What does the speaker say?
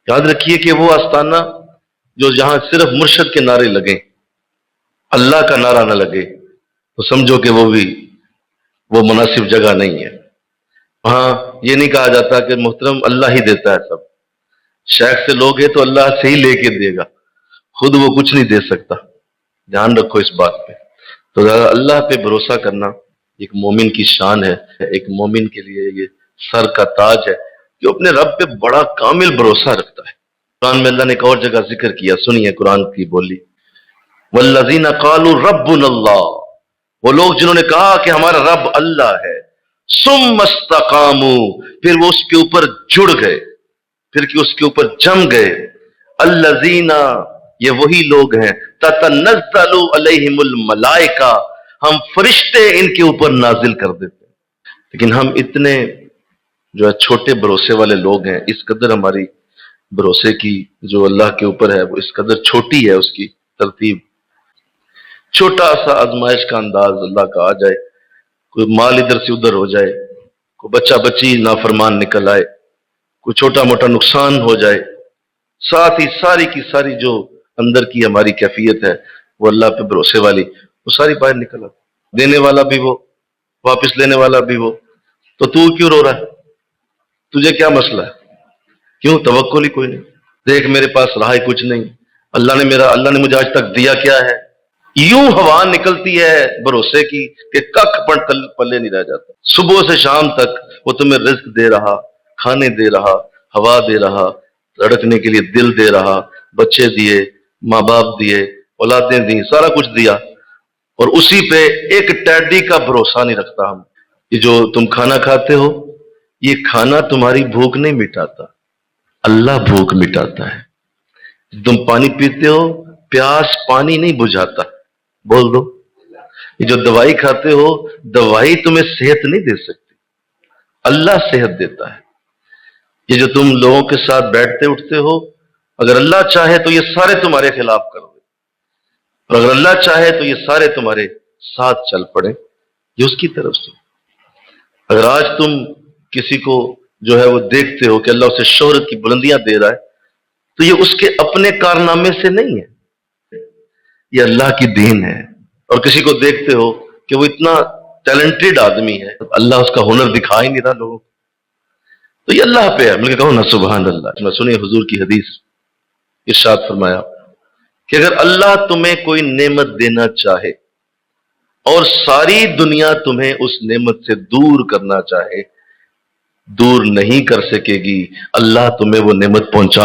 یاد رکھیے کہ وہ آستانہ جو جہاں صرف مرشد کے نعرے لگیں، اللہ کا نعرہ نہ لگے، تو سمجھو کہ وہ مناسب جگہ نہیں ہے۔ وہاں یہ نہیں کہا جاتا کہ محترم اللہ ہی دیتا ہے سب، شیخ سے لوگ ہیں تو اللہ سے ہی لے کے دے گا، خود وہ کچھ نہیں دے سکتا۔ دھیان رکھو اس بات پہ۔ تو اللہ پہ بھروسہ کرنا ایک مومن کی شان ہے، ایک مومن کے لیے یہ سر کا تاج ہے جو اپنے رب پہ بڑا کامل بھروسہ رکھتا ہے۔ قرآن میں اللہ نے ایک اور جگہ ذکر کیا، سنیے قرآن کی بولی، والذین قالوا ربنا اللہ، وہ لوگ جنہوں نے کہا کہ ہمارا رب اللہ ہے، ثم استقاموا، پھر وہ اس کے اوپر جڑ گئے، پھر کہ اس کے اوپر جم گئے، الذین، یہ وہی لوگ ہیں، تتنزل علیہم الملائکہ، ہم فرشتے ان کے اوپر نازل کر دیتے ہیں۔ لیکن ہم اتنے جو ہے چھوٹے بھروسے والے لوگ ہیں، اس قدر ہماری بھروسے کی جو اللہ کے اوپر ہے وہ اس قدر چھوٹی ہے، اس کی ترتیب چھوٹا سا آزمائش کا انداز اللہ کا آ جائے، کوئی مال ادھر سے ادھر ہو جائے، کوئی بچہ بچی نافرمان نکل آئے، کوئی چھوٹا موٹا نقصان ہو جائے، ساتھ ہی ساری کی ساری جو اندر کی ہماری کیفیت ہے وہ اللہ پہ بھروسے والی، وہ ساری باہر نکل آتی۔ دینے والا بھی وہ، واپس لینے والا بھی وہ، تو کیوں رو رہا ہے؟ تجھے کیا مسئلہ ہے؟ کیوں توکل ہی کوئی نہیں؟ دیکھ میرے پاس رہا ہی کچھ نہیں، اللہ نے مجھے آج تک دیا کیا ہے؟ یوں ہوا نکلتی ہے بھروسے کی کہ ککھ پلے نہیں رہ جاتا۔ صبح سے شام تک وہ تمہیں رزق دے رہا، کھانے دے رہا، ہوا دے رہا، لڑکنے کے لیے دل دے رہا، بچے دیے، ماں باپ دیے، اولادیں دی، سارا کچھ دیا، اور اسی پہ ایک ٹیڈی کا بھروسہ نہیں رکھتا ہم۔ یہ جو تم کھانا کھاتے ہو، یہ کھانا تمہاری بھوک نہیں مٹاتا، اللہ بھوک مٹاتا ہے۔ تم پانی پیتے ہو، پیاس پانی نہیں بجھاتا، بول دو۔ یہ جو دوائی کھاتے ہو، دوائی تمہیں صحت نہیں دے سکتی، اللہ صحت دیتا ہے۔ یہ جو تم لوگوں کے ساتھ بیٹھتے اٹھتے ہو، اگر اللہ چاہے تو یہ سارے تمہارے خلاف کر دے، اور اگر اللہ چاہے تو یہ سارے تمہارے ساتھ چل پڑے، یہ اس کی طرف سے۔ اگر آج تم کسی کو جو ہے وہ دیکھتے ہو کہ اللہ اسے شہرت کی بلندیاں دے رہا ہے، تو یہ اس کے اپنے کارنامے سے نہیں ہے، یہ اللہ کی دین ہے۔ اور کسی کو دیکھتے ہو کہ وہ اتنا ٹیلنٹڈ آدمی ہے، اللہ اس کا ہنر دکھا ہی نہیں رہا لوگوں کو، تو یہ اللہ پہ ہے۔ مل کے کہو نا سبحان اللہ۔ میں سنیے حضور کی حدیث، ارشاد فرمایا کہ اگر اللہ تمہیں کوئی نعمت دینا چاہے اور ساری دنیا تمہیں اس نعمت سے دور کرنا چاہے، دور نہیں کر سکے گی، اللہ تمہیں وہ نعمت پہنچا